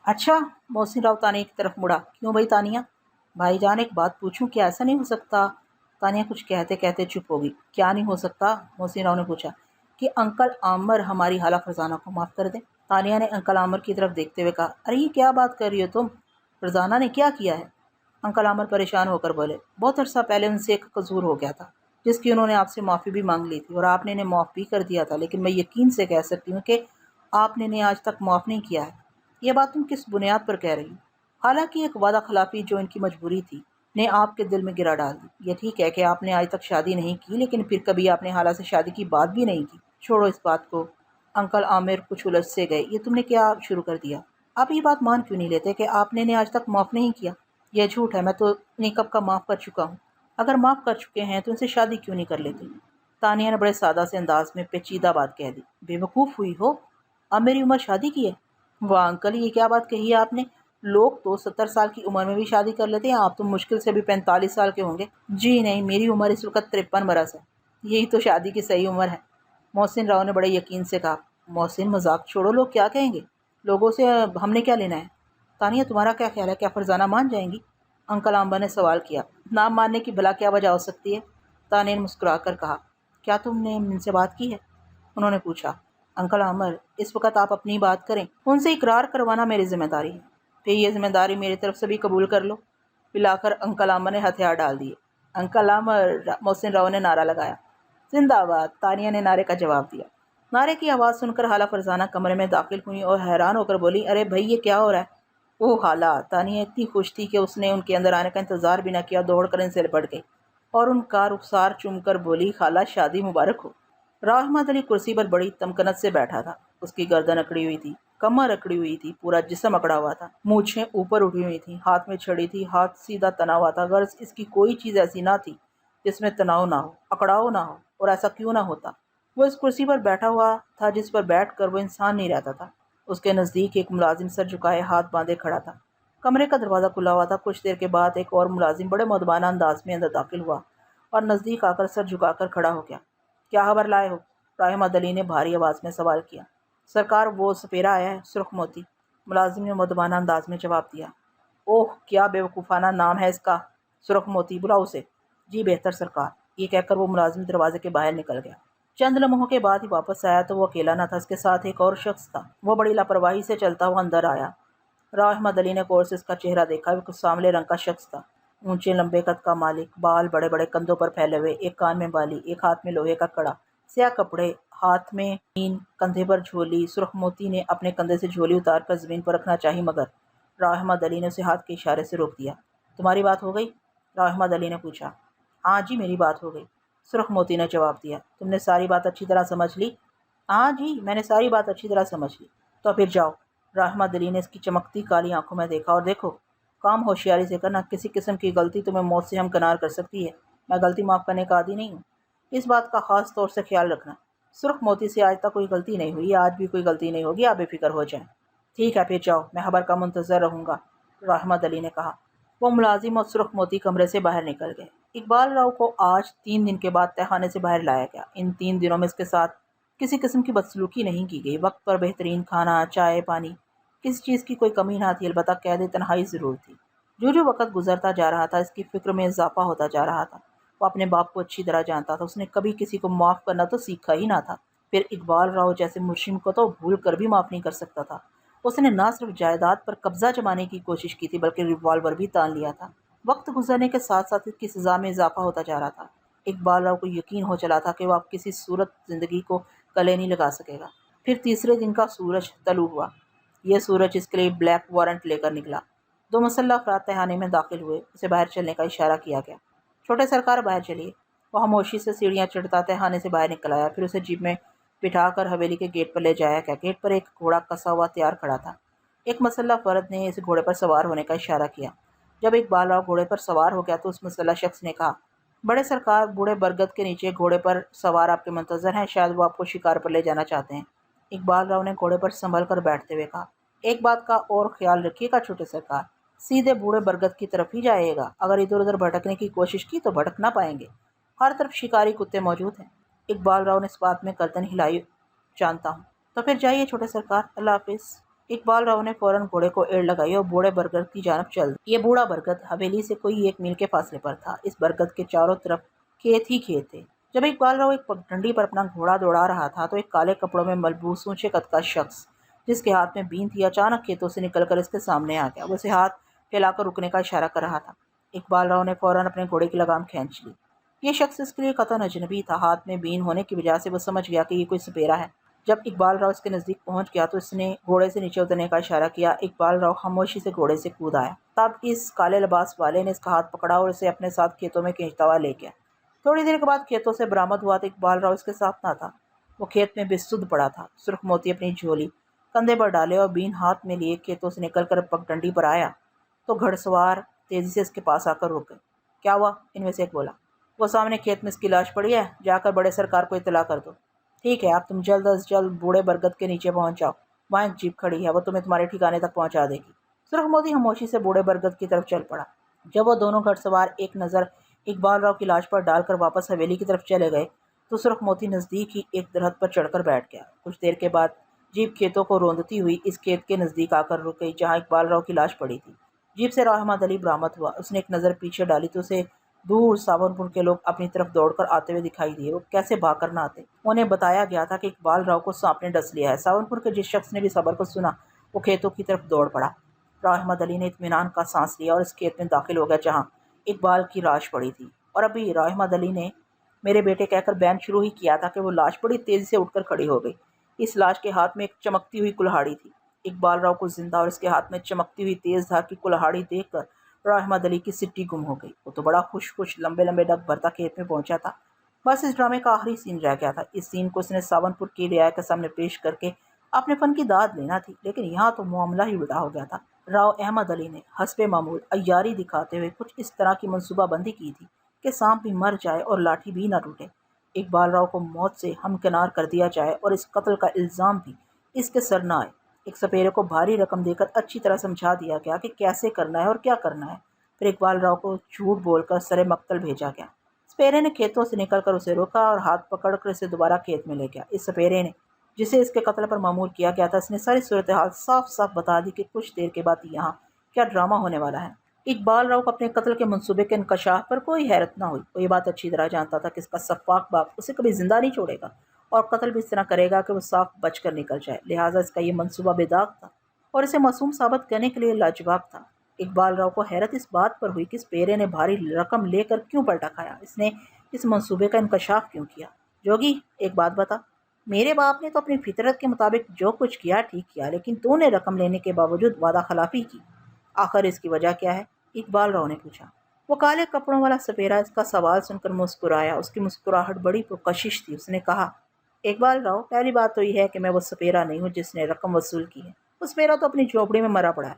اچھا، محسن راؤ تانیہ کی طرف مڑا۔ کیوں بھائی تانیہ؟ بھائی جان ایک بات پوچھوں، کیا ایسا نہیں ہو سکتا؟ تانیہ کچھ کہتے کہتے چپ ہوگی۔ کیا نہیں ہو سکتا؟ محسن راؤ نے پوچھا۔ کہ انکل عامر ہماری خالہ فرزانہ کو معاف کر دیں۔ تانیہ نے انکل عامر کی طرف دیکھتے ہوئے کہا، ارے یہ کیا بات کر رہی ہو تم؟ فرزانہ نے کیا کیا ہے؟ انکل عامر پریشان ہو کر بولے، بہت عرصہ پہلے ان سے ایک قصور ہو گیا تھا جس کی انہوں نے آپ سے معافی بھی مانگ لی تھی، اور آپ نے انہیں معاف بھی کر دیا تھا، لیکن میں یقین سے کہہ سکتی ہوں کہ آپ نے انہیں آج تک معاف نہیں کیا ہے۔ یہ بات تم کس بنیاد پر کہہ رہی ہو؟ حالانکہ ایک وعدہ خلافی جو ان کی مجبوری تھی نے آپ کے دل میں گرا ڈال دی۔ یہ ٹھیک ہے کہ آپ نے آج تک شادی نہیں کی، لیکن پھر کبھی آپ نے خالہ سے شادی کی بات بھی نہیں کی۔ چھوڑو اس بات کو۔ انکل عامر کچھ الجھ سے گئے۔ یہ تم نے کیا شروع کر دیا؟ آپ یہ بات مان کیوں نہیں لیتے کہ آپ نے انہیں آج تک معاف نہیں کیا؟ یہ جھوٹ ہے، میں تو انہیں کب کا معاف کر چکا ہوں۔ اگر معاف کر چکے ہیں تو ان سے شادی کیوں نہیں کر لیتے؟ تانیہ نے بڑے سادہ سے انداز میں پیچیدہ بات کہہ دی۔ بے وقوف ہوئی ہو، اب میری عمر شادی کی ہے؟ واہ انکل، یہ کیا بات کہی ہے آپ نے؟ لوگ تو 70 سال کی عمر میں بھی شادی کر لیتے ہیں، آپ تو مشکل سے بھی 45 سال کے ہوں گے۔ جی نہیں، میری عمر اس وقت 53 برس ہے۔ یہی تو شادی کی صحیح عمر ہے، محسن راؤ نے بڑے یقین سے کہا۔ محسن مذاق چھوڑو، لوگ کیا کہیں گے؟ لوگوں سے ہم نے کیا لینا ہے؟ تانیہ تمہارا کیا خیال ہے، کیا فرزانہ مان جائیں گی؟ انکل عامر نے سوال کیا۔ نہ ماننے کی بھلا کیا وجہ ہو سکتی ہے؟ تانیہ نے مسکرا کر کہا۔ کیا تم نے ان سے بات کی ہے؟ انہوں نے پوچھا۔ انکل عامر، اس وقت آپ اپنی بات کریں، ان سے اقرار کروانا میری ذمہ داری ہے، پھر یہ ذمہ داری میری طرف سے بھی قبول کر لو۔ پلا کر انکل عامر نے ہتھیار ڈال دیے۔ انکل عامر، محسن راؤ نے نعرہ لگایا۔ زندہ باد، تانیہ نے نعرے کا جواب دیا۔ نعرے کی آواز سن کر خالہ فرزانہ کمرے میں داخل ہوئی اور حیران ہو کر بولی، ارے بھائی یہ کیا ہو رہا ہے؟ اوہ خالہ! تانیہ اتنی خوش تھی کہ اس نے ان کے اندر آنے کا انتظار بھی نہ کیا، دوڑ کر ان سے لپٹ گئی اور ان کا رخسار چوم کر بولی، خالہ شادی مبارک ہو۔ راہ احمد علی کرسی پر بڑی تمکنت سے بیٹھا تھا۔ اس کی گردن اکڑی ہوئی تھی، کمر اکڑی ہوئی تھی، پورا جسم اکڑا ہوا تھا، مونچھیں اوپر اٹھی ہوئی تھیں، ہاتھ میں چھڑی تھی، ہاتھ سیدھا تنا ہوا تھا۔ غرض اس کی کوئی چیز ایسی نہ تھی جس میں تناؤ نہ ہو، اکڑاؤ نہ ہو، اور ایسا کیوں نہ ہوتا؟ وہ اس کرسی پر بیٹھا ہوا تھا جس پر بیٹھ کر وہ انسان نہیں رہتا تھا۔ اس کے نزدیک ایک ملازم سر جھکائے ہاتھ باندھے کھڑا تھا۔ کمرے کا دروازہ کھلا ہوا تھا۔ کچھ دیر کے بعد ایک اور ملازم بڑے مؤدبانہ انداز میں اندر داخل ہوا اور نزدیک آ کر سر جھکا کر کھڑا ہو گیا۔ کیا خبر لائے ہو؟ راہ احمد علی نے بھاری آواز میں سوال کیا۔ سرکار، وہ سپیرا آیا ہے، سرخ موتی، ملازم نے مؤدبانہ انداز میں جواب دیا۔ اوہ کیا بے وقوفانہ نام ہے اس کا، سرخ موتی، بلاؤ اسے۔ جی بہتر سرکار۔ یہ کہہ کر وہ ملازم دروازے کے باہر نکل گیا۔ چند لمحوں کے بعد ہی واپس آیا تو وہ اکیلا نہ تھا، اس کے ساتھ ایک اور شخص تھا۔ وہ بڑی لاپرواہی سے چلتا ہوا اندر آیا۔ راہ احمد علی نے غور سے اس کا چہرہ دیکھا۔ وہ کچھ سانولے رنگ کا شخص تھا، اونچے لمبے قد کا مالک، بال بڑے بڑے کندھوں پر پھیلے ہوئے، ایک کان میں بالی، ایک ہاتھ میں لوہے کا کڑا، سیاہ کپڑے، ہاتھ میں مین، کندھے پر جھولی۔ سرخ موتی نے اپنے کندھے سے جھولی اتار کر زمین پر رکھنا چاہی، مگر راہ احمد علی نے اسے ہاتھ کے اشارے سے روک دیا۔ تمہاری بات ہو گئی؟ راہ احمد علی نے پوچھا۔ ہاں جی، میری بات ہو گئی، سرخ موتی نے جواب دیا۔ تم نے ساری بات اچھی طرح سمجھ لی؟ ہاں جی، میں نے ساری بات اچھی طرح سمجھ لی۔ تو پھر جاؤ۔ راہ احمد علی نے اس کی چمکتی کالی آنکھوں میں دیکھا۔ اور دیکھو، کام ہوشیاری سے کرنا، کسی قسم کی غلطی تمہیں موت سے ہمکنار کر سکتی ہے۔ میں غلطی معاف کرنے کا عادی نہیں ہوں، اس بات کا خاص طور سے خیال رکھنا۔ سرخ موتی سے آج تک کوئی غلطی نہیں ہوئی، آج بھی کوئی غلطی نہیں ہوگی، آپ بے فکر ہو جائیں۔ ٹھیک ہے پھر جاؤ، میں خبر کا منتظر رہوں گا، راہ احمد علی نے کہا۔ وہ ملازم اور سرخ موتی کمرے سے باہر نکل گئے۔ اقبال راؤ کو آج 3 دن کے بعد تہہ خانے سے باہر لایا گیا۔ ان 3 دنوں میں اس کے ساتھ کسی قسم کی بدسلوکی نہیں کی گئی۔ وقت پر بہترین کھانا، چائے، پانی، کسی چیز کی کوئی کمی نہ تھی، البتہ قید تنہائی ضرور تھی۔ جو جو وقت گزرتا جا رہا تھا، اس کی فکر میں اضافہ ہوتا جا رہا تھا۔ وہ اپنے باپ کو اچھی طرح جانتا تھا، اس نے کبھی کسی کو معاف کرنا تو سیکھا ہی نہ تھا۔ پھر اقبال راؤ جیسے مجرم کو تو بھول کر بھی معاف نہیں کر سکتا تھا۔ اس نے نہ صرف جائیداد پر قبضہ جمانے کی کوشش کی تھی، بلکہ ریوالور بھی تان لیا تھا۔ وقت گزرنے کے ساتھ ساتھ اس کی سزا میں اضافہ ہوتا جا رہا تھا۔ اقبال راؤ کو یقین ہو چلا تھا کہ وہ اب کسی صورت زندگی کو گلے نہیں لگا سکے گا۔ پھر تیسرے دن کا سورج طلوع ہوا۔ یہ سورج اس کے لیے بلیک وارنٹ لے کر نکلا۔ 2 مسلح افراد تہھانے میں داخل ہوئے۔ اسے باہر چلنے کا اشارہ کیا گیا۔ چھوٹے سرکار باہر چلیے۔ وہ خاموشی سے سیڑھیاں چڑھتا تہھانے سے باہر نکل آیا، پھر اسے جیپ میں بٹھا کر حویلی کے گیٹ پر لے جایا گیا۔ گیٹ پر ایک گھوڑا کسا ہوا تیار کھڑا تھا۔ ایک مسلح فرد نے اس گھوڑے پر سوار ہونے کا اشارہ کیا۔ جب اقبال راؤ گھوڑے پر سوار ہو گیا تو اس مسلح شخص نے کہا، بڑے سرکار، بوڑھے برگد کے نیچے گھوڑے پر سوار آپ کے منتظر ہیں، شاید وہ آپ کو شکار پر لے جانا چاہتے ہیں۔ اقبال راؤ نے گھوڑے پر سنبھل کر بیٹھتے ہوئے کہا، ایک بات کا اور خیال رکھیے گا چھوٹے سرکار، سیدھے بوڑھے برگد کی طرف ہی جائے گا۔ اگر ادھر ادھر بھٹکنے کی کوشش کی تو بھٹک نہ پائیں گے، ہر طرف شکاری کتے موجود ہیں۔ اقبال راؤ نے اس بات میں گردن ہلائی۔ جانتا ہوں۔ تو پھر جائیے چھوٹے سرکار، اللہ حافظ۔ اقبال راؤ نے فوراً گھوڑے کو ایڑ لگائی اور بوڑھے برگد کی جانب چل دی۔ یہ بوڑھا برگد حویلی سے کوئی 1 میل کے فاصلے پر تھا۔ اس برگد کے چاروں طرف کھیت ہی کھیت تھے۔ جب اقبال راؤ ایک پگڈنڈی پر اپنا گھوڑا دوڑا رہا تھا تو ایک کالے کپڑوں میں ملبوس اونچے قد کا شخص جس کے ہاتھ میں بین تھی اچانک کھیتوں سے نکل کر اس کے سامنے آ گیا۔ وہ اسے ہاتھ پھیلا کر رکنے کا اشارہ کر رہا تھا۔ اقبال راؤ نے فوراً اپنے گھوڑے کی لگام کھینچ لی۔ یہ شخص اس کے لیے قطعاً اجنبی تھا۔ ہاتھ میں بین ہونے کی وجہ سے وہ سمجھ گیا کہ یہ کوئی سپیرا ہے۔ جب اقبال راؤ اس کے نزدیک پہنچ گیا تو اس نے گھوڑے سے نیچے اترنے کا اشارہ کیا۔ اقبال راؤ خاموشی سے گھوڑے سے کود آیا۔ تب اس کالے لباس والے نے اس کا ہاتھ پکڑا اور اسے اپنے ساتھ کھیتوں میں کھینچتا ہوا لے گیا۔ تھوڑی دیر کے بعد کھیتوں سے برآمد ہوا تو اقبال راؤ اس کے ساتھ نہ تھا۔ وہ کھیت میں بستد پڑا تھا۔ سرخ موتی اپنی جھولی کندھے پر ڈالے اور بین ہاتھ میں لیے کھیتوں سے نکل کر پگڈنڈی پر آیا تو گھڑ سوار تیزی سے اس کے پاس آ کر رک گئے۔ کیا ہوا؟ ان میں سے ایک بولا۔ وہ سامنے کھیت میں اس کی لاش پڑی ہے، جا کر بڑے سرکار کو اطلاع کر دو۔ ٹھیک ہے، اب تم جلد از جلد بوڑھے برگد کے نیچے پہنچ جاؤ، وہاں ایک جیپ کھڑی ہے، وہ تمہیں تمہارے ٹھکانے تک پہنچا دے گی۔ سرخ موتی خاموشی سے بوڑھے برگد کی طرف چل پڑا۔ جب وہ دونوں گھڑ سوار ایک نظر اقبال راؤ کی لاش پر ڈال کر واپس حویلی کی طرف چلے گئے تو سرخ موتی نزدیک ہی ایک درخت پر چڑھ کر بیٹھ گیا۔ کچھ دیر کے بعد جیپ کھیتوں کو روندتی ہوئی اس کھیت کے نزدیک آ کر رک گئی جہاں اقبال راؤ کی لاش پڑی تھی۔ جیپ سے راؤ احمد علی برآمد ہوا۔ اس نے ایک نظر پیچھے ڈالی تو اسے دور ساون کے لوگ اپنی طرف دوڑ کر آتے ہوئے دکھائی دیے۔ وہ کیسے بھاگ کر نہ آتے؟ انہیں بتایا گیا تھا کہ اقبال راؤ کو سانپ نے ڈس لیا ہے۔ ساون کے جس شخص نے بھی خبر کو سنا وہ کھیتوں کی طرف دوڑ پڑا۔ راؤ احمد علی نے اطمینان کا سانس لیا اور اس کھیت میں داخل ہو گیا جہاں اقبال کی لاش پڑی تھی۔ اور ابھی راؤ احمد علی نے میرے بیٹے کہہ کر بیان شروع ہی کیا تھا کہ وہ لاش بڑی تیزی سے اٹھ کر کھڑی ہو گئی۔ اس لاش کے ہاتھ میں ایک چمکتی ہوئی کلہاڑی تھی۔ اقبال راؤ کو زندہ اور اس کے ہاتھ میں چمکتی ہوئی تیز دھار کی کلہاڑی دیکھ کر راؤ احمد علی کی سٹی گم ہو گئی۔ وہ تو بڑا خوش لمبے لمبے ڈگ بھرتا کھیت میں پہنچا تھا۔ بس اس ڈرامے کا آخری سین رہ گیا تھا۔ اس سین کو اس نے ساون کی رعایا کے سامنے پیش کر کے اپنے فن کی داد لینا تھی، لیکن یہاں تو معاملہ ہی الٹا ہو گیا تھا۔ راؤ احمد علی نے حسب معمول عیاری دکھاتے ہوئے کچھ اس طرح کی منصوبہ بندی کی تھی کہ سانپ بھی مر جائے اور لاٹھی بھی نہ ٹوٹے، اقبال راؤ کو موت سے ہمکنار کر دیا جائے اور اس قتل کا الزام بھی اس کے سر نہ آئے۔ ایک سپیرے کو بھاری رقم دے کر اچھی طرح سمجھا دیا گیا کہ کیسے کرنا ہے اور کیا کرنا ہے۔ پھر اقبال راؤ کو جھوٹ بول کر سر مقتل بھیجا گیا۔ سپیرے نے کھیتوں سے نکل کر اسے روکا اور ہاتھ پکڑ کر اسے دوبارہ کھیت میں لے گیا۔ اس سپیرے نے جسے اس کے قتل پر مامور کیا گیا تھا، اس نے ساری صورتحال صاف صاف بتا دی کہ کچھ دیر کے بعد یہاں کیا ڈرامہ ہونے والا ہے۔ اقبال راؤ کو اپنے قتل کے منصوبے کے انکشاف پر کوئی حیرت نہ ہوئی۔ وہ یہ بات اچھی طرح جانتا تھا کہ اس کا سفاک باپ اسے کبھی زندہ نہیں چھوڑے گا اور قتل بھی اس طرح کرے گا کہ وہ صاف بچ کر نکل جائے، لہٰذا اس کا یہ منصوبہ بے داغ تھا اور اسے معصوم ثابت کرنے کے لیے لاجواب تھا۔ اقبال راؤ کو حیرت اس بات پر ہوئی کہ اس پیرے نے بھاری رقم لے کر کیوں پلٹا کھایا، اس نے اس منصوبے کا انکشاف کیوں کیا۔ جوگی ایک بات بتا، میرے باپ نے تو اپنی فطرت کے مطابق جو کچھ کیا ٹھیک کیا، لیکن تو نے رقم لینے کے باوجود وعدہ خلافی کی، آخر اس کی وجہ کیا ہے؟ اقبال راؤ نے پوچھا۔ وہ کالے کپڑوں والا سپیرا اس کا سوال سن کر مسکرایا۔ اس کی مسکراہٹ بڑی پرکشش تھی۔ اس نے کہا، اقبال راؤ، پہلی بات تو یہ ہے کہ میں وہ سپیرا نہیں ہوں جس نے رقم وصول کی ہے۔ وہ سپیرا تو اپنی جھوپڑی میں مرا پڑا ہے۔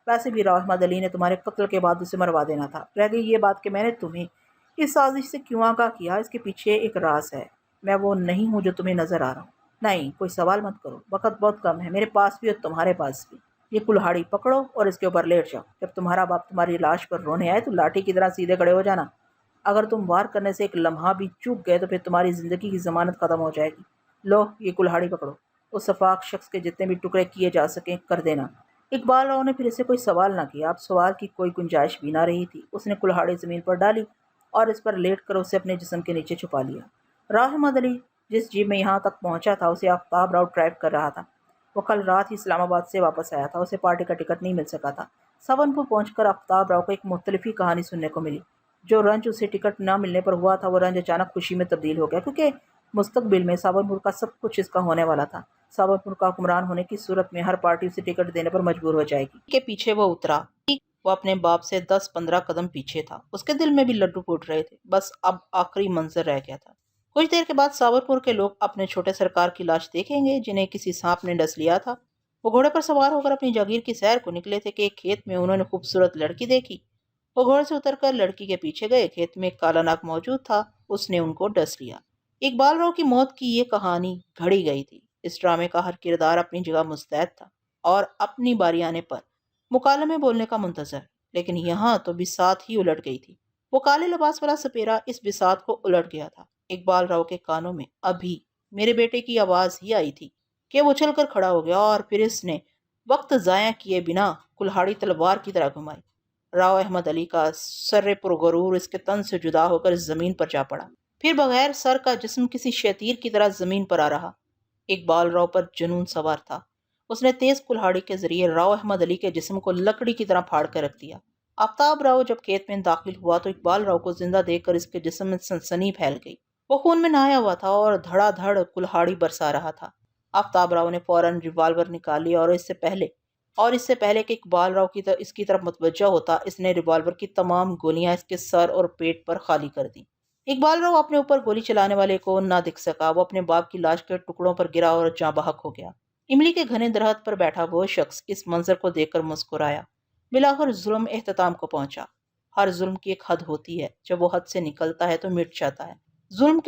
ویسے بھی راؤ احمد علی نے تمہارے قتل کے بعد اسے مروا دینا تھا۔ رہ گئی یہ بات کہ میں نے تمہیں اس سازش سے کیوں آگاہ کیا، اس کے پیچھے ایک راز ہے۔ میں وہ نہیں ہوں جو تمہیں نظر آ رہا ہوں۔ نہیں، کوئی سوال مت کرو، وقت بہت کم ہے، میرے پاس بھی اور تمہارے پاس بھی۔ یہ کلہاڑی پکڑو اور اس کے اوپر لیٹ جاؤ۔ جب تمہارا باپ تمہاری لاش پر رونے آئے تو لاٹھی کی طرح سیدھے کھڑے ہو جانا۔ اگر تم وار کرنے سے ایک لمحہ بھی چوک گئے تو پھر تمہاری زندگی کی ضمانت ختم ہو جائے گی۔ لو، یہ کلہاڑی پکڑو، اس شفاق شخص کے جتنے بھی ٹکڑے کیے جا سکیں کر دینا۔ اقبال راؤ نے پھر اسے کوئی سوال نہ کیا۔ اب سوال کی کوئی گنجائش بھی نہ رہی تھی۔ اس نے کلہاڑی زمین پر ڈالی اور اس پر لیٹ کر اسے اپنے جسم کے نیچے چھپا لیا۔ راؤ احمد علی جس جیپ میں یہاں تک پہنچا تھا اسے آفتاب راؤ ڈرائیو کر رہا تھا۔ وہ کل رات ہی اسلام آباد سے واپس آیا تھا، اسے پارٹی کا ٹکٹ نہیں مل سکا تھا۔ ساون پہنچ کر آفتاب راؤ کو ایک مختلف ہی کہانی سننے کو ملی۔ جو رنج اسے ٹکٹ نہ ملنے پر ہوا تھا وہ رنج اچانک خوشی میں تبدیل ہو گیا، کیونکہ مستقبل میں ساون کا سب کچھ اس کا ہونے والا تھا۔ ساون کا حکمران ہونے کی صورت میں ہر پارٹی اسے ٹکٹ دینے پر مجبور ہو جائے گی۔ کے پیچھے وہ اترا۔ وہ اپنے باپ سے 10-15 قدم پیچھے تھا۔ اس کے دل میں بھی لڈو پھوٹ رہے تھے۔ بس اب آخری منظر رہ گیا تھا۔ کچھ دیر کے بعد ساورپور کے لوگ اپنے چھوٹے سرکار کی لاش دیکھیں گے جنہیں کسی سانپ نے ڈس لیا تھا۔ وہ گھوڑے پر سوار ہو کر اپنی جاگیر کی سیر کو نکلے تھے کہ ایک کھیت میں انہوں نے خوبصورت لڑکی دیکھی۔ وہ گھوڑے سے اتر کر لڑکی کے پیچھے گئے۔ کھیت میں ایک کالا ناگ موجود تھا، اس نے ان کو ڈس لیا۔ اقبال راؤ کی موت کی یہ کہانی گھڑی گئی تھی۔ اس ڈرامے کا ہر کردار اپنی جگہ مستعد تھا اور اپنی باری آنے پر مکالمے بولنے کا منتظر، لیکن یہاں تو بساط ہی الٹ گئی تھی۔ وہ کالے لباس والا سپیرا اس بساط کو الٹ گیا تھا۔ اقبال راؤ کے کانوں میں ابھی میرے بیٹے کی آواز ہی آئی تھی کہ وہ اچھل کر کھڑا ہو گیا اور پھر اس نے وقت ضائع کیے بنا کلہاڑی تلوار کی طرح گھمائی۔ راؤ احمد علی کا سر پرغرور اس کے تن سے جدا ہو کر زمین پر جا پڑا۔ پھر بغیر سر کا جسم کسی شیطیر کی طرح زمین پر آ رہا۔ اقبال راؤ پر جنون سوار تھا۔ اس نے تیز کلہاڑی کے ذریعے راؤ احمد علی کے جسم کو لکڑی کی طرح پھاڑ کر رکھ دیا۔ آفتاب راؤ جب کھیت میں داخل ہوا تو اقبال راؤ کو زندہ دیکھ کر اس کے جسم میں سنسنی پھیل گئی۔ وہ خون میں نہایا ہوا تھا اور دھڑا دھڑ کلہاڑی برسا رہا تھا۔ آفتاب راؤ نے فوراً ریوالور نکال لیا اور اس سے پہلے کہ اقبال راؤ اس کی طرف متوجہ ہوتا، اس نے ریوالور کی تمام گولیاں اس کے سر اور پیٹ پر خالی کر دیں۔ اقبال راؤ اپنے اوپر گولی چلانے والے کو نہ دکھ سکا۔ وہ اپنے باپ کی لاش کے ٹکڑوں پر گرا اور جاں بحق ہو گیا۔ املی کے گھنے درخت پر بیٹھا وہ شخص اس منظر کو دیکھ کر مسکرایا۔ بالآخر ظلم اختتام کو پہنچا۔ ہر ظلم کی ایک حد ہوتی ہے، جب وہ حد سے نکلتا ہے تو مٹ جاتا ہے۔ ظلم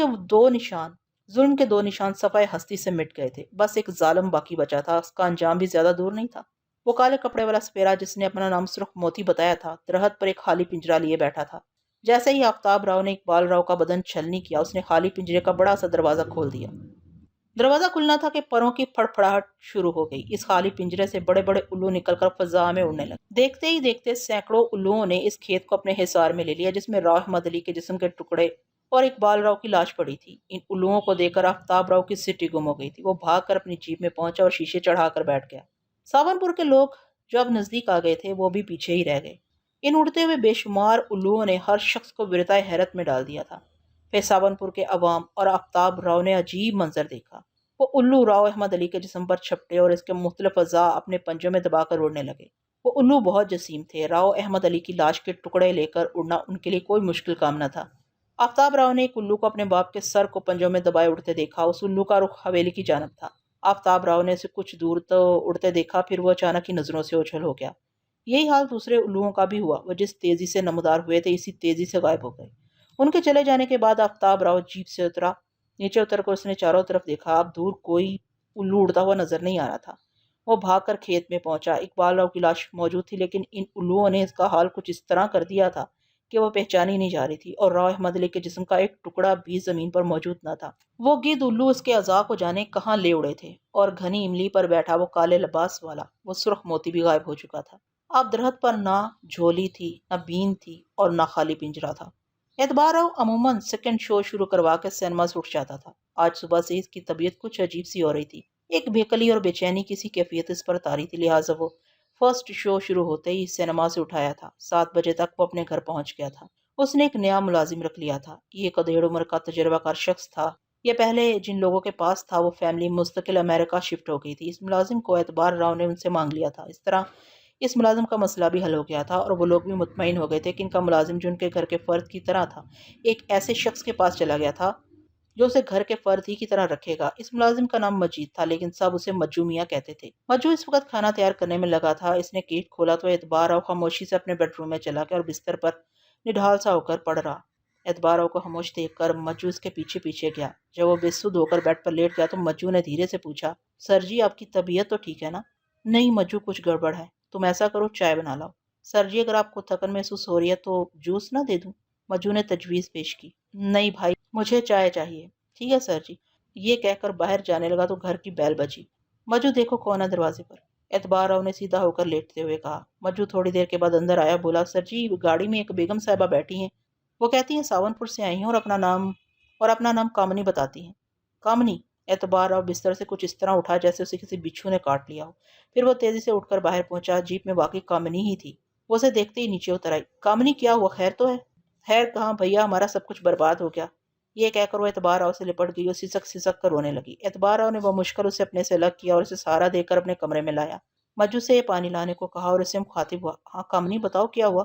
کے دو نشان صفحہ ہستی سے مٹ گئے تھے۔ بس ایک ظالم باقی بچا تھا، اس کا انجام بھی زیادہ دور نہیں تھا۔ وہ کالے کپڑے والا سپیرا جس نے اپنا نام سرخ موتی بتایا تھا، درخت پر ایک خالی پنجرا لیے بیٹھا تھا۔ جیسے ہی آفتاب راؤ نے اقبال راؤ کا بدن چھلنی کیا، اس نے خالی پنجرے کا بڑا سا دروازہ کھول دیا۔ دروازہ کھلنا تھا کہ پروں کی پھڑپھڑاہٹ شروع ہو گئی۔ اس خالی پنجرے سے بڑے بڑے الو نکل کر فضا میں اڑنے لگے۔ دیکھتے ہی دیکھتے سینکڑوں الوؤں نے اس کھیت کو اپنے حصار میں لے لیا، جس میں راؤ احمد علی کے جسم کے ٹکڑے اور اقبال راؤ کی لاش پڑی تھی۔ ان الوؤں کو دیکھ کر آفتاب راؤ کی سٹی گم ہو گئی تھی۔ وہ بھاگ کر اپنی جیپ میں پہنچا اور شیشے چڑھا کر بیٹھ گیا۔ ساون پور کے لوگ جو اب نزدیک آ گئے تھے، وہ بھی پیچھے ہی رہ گئے۔ ان اڑتے ہوئے بے شمار الوؤں نے ہر شخص کو ورطۂ حیرت میں ڈال دیا تھا۔ پھر ساون پور کے عوام اور آفتاب راؤ نے عجیب منظر دیکھا۔ وہ الو راؤ احمد علی کے جسم پر چھپٹے اور اس کے مختلف اعضاء اپنے پنجوں میں دبا کر اڑنے لگے۔ وہ الو بہت جسیم تھے۔ راؤ احمد علی کی لاش کے ٹکڑے لے کر اڑنا ان کے لیے کوئی مشکل کام نہ تھا۔ آفتاب راؤ نے ایک الو کو اپنے باپ کے سر کو پنجوں میں دبائے اڑتے دیکھا۔ اس الو کا رخ حویلی کی جانب تھا۔ آفتاب راؤ نے اسے کچھ دور تو اڑتے دیکھا، پھر وہ اچانک ہی نظروں سے اوجھل ہو گیا۔ یہی حال دوسرے الوؤں کا بھی ہوا۔ وہ جس تیزی سے نمودار ہوئے تھے، اسی تیزی سے غائب ہو گئے۔ ان کے چلے جانے کے بعد آفتاب راؤ جیپ سے اترا۔ نیچے اتر کر اس نے چاروں طرف دیکھا۔ اب دور کوئی الو اڑتا ہوا نظر نہیں آ رہا تھا۔ وہ بھاگ کر کھیت میں پہنچا۔ اقبال راؤ کی لاش موجود تھی، لیکن ان الوؤں نے اس کا حال کچھ اس طرح کر دیا تھا کہ وہ پہچانی نہیں جا رہی تھی، اور راؤ احمد علی کے جسم کا ایک ٹکڑا بھی زمین پر موجود نہ تھا۔ وہ گدھ الو اس کے اعضاء کو جانے کہاں لے اڑے تھے، اور گھنی املی پر بیٹھا وہ کالے لباس والا وہ سرخ موتی بھی غائب ہو چکا تھا۔ اب درخت پر نہ جھولی تھی، نہ بین تھی، اور نہ خالی پنجرا تھا۔ اعتبار راؤ عموماً سیکنڈ شو شروع کروا کے سینما سے اٹھ جاتا تھا۔ آج صبح سے اس کی طبیعت کچھ عجیب سی ہو رہی تھی۔ ایک بےقلی اور بے چینی کسی کیفیت اس پر طاری تھی، لہٰذا وہ فرسٹ شو شروع ہوتے ہی سینما سے اٹھایا تھا۔ 7 بجے تک وہ اپنے گھر پہنچ گیا تھا۔ اس نے ایک نیا ملازم رکھ لیا تھا۔ یہ ایک ادھیڑ عمر کا تجربہ کار شخص تھا۔ یہ پہلے جن لوگوں کے پاس تھا، وہ فیملی مستقل امریکہ شفٹ ہو گئی تھی۔ اس ملازم کو اعتبار راؤ نے ان سے مانگ لیا تھا۔ اس طرح اس ملازم کا مسئلہ بھی حل ہو گیا تھا، اور وہ لوگ بھی مطمئن ہو گئے تھے کہ ان کا ملازم جو ان کے گھر کے فرد کی طرح تھا، ایک ایسے شخص کے پاس چلا گیا تھا جو اسے گھر کے فرد ہی کی طرح رکھے گا۔ اس ملازم کا نام مجید تھا، لیکن سب اسے مجو میاں کہتے تھے۔ مجو اس وقت کھانا تیار کرنے میں لگا تھا۔ اس نے گیٹ کھولا تو اعتبار راؤ خاموشی سے اپنے بیڈ روم میں چلا گیا اور بستر پر نڈھال سا ہو کر پڑ رہا۔ اعتبار راؤ کو خاموش دیکھ کر مجو اس کے پیچھے پیچھے گیا۔ جب وہ بے سود ہو کر بیڈ پر لیٹ گیا تو مجو نے دھیرے سے پوچھا، سر جی آپ کی طبیعت تو ٹھیک ہے نا؟ نہیں مجو، کچھ گڑبڑ ہے۔ تم ایسا کرو، چائے بنا لاؤ۔ سر جی اگر آپ کو تھکن محسوس ہو رہی ہے تو جوس نہ دے دوں؟ مجو نے تجویز پیش کی۔ نہیں بھائی، مجھے چائے چاہیے۔ ٹھیک ہے سر جی۔ یہ کہہ کر باہر جانے لگا تو گھر کی بیل بجی۔ مجو دیکھو کون ہے دروازے پر۔ اعتبار راؤ نے سیدھا ہو کر لیٹتے ہوئے کہا۔ مجو تھوڑی دیر کے بعد اندر آیا، بولا، سر جی گاڑی میں ایک بیگم صاحبہ بیٹھی ہیں، وہ کہتی ہیں ساون پور سے آئی ہیں اور اپنا نام کامنی بتاتی ہیں۔ کامنی؟ اعتبار راؤ بستر سے کچھ اس طرح اٹھا جیسے اسے کسی بچھو نے کاٹ لیا ہو۔ پھر وہ تیزی سے اٹھ کر باہر پہنچا۔ جیپ میں واقعی کامنی ہی تھی۔ وہ اسے دیکھتے ہی نیچے اتر آئی۔ کامنی کیا ہوا، خیر تو ہے؟ خیر کہاں بھیا، ہمارا سب کچھ برباد ہو گیا۔ یہ کہہ کر وہ اعتبار راؤ سے لپٹ گئی اور سسک کر رونے لگی۔ اعتبار راؤ نے بمشکل اسے اپنے سے الگ کیا اور اسے سہارا دے کر اپنے کمرے میں لایا۔ مجو سے پانی لانے کو کہا اور اسے مخاطب ہوا، ہاں کامنی بتاؤ کیا ہوا؟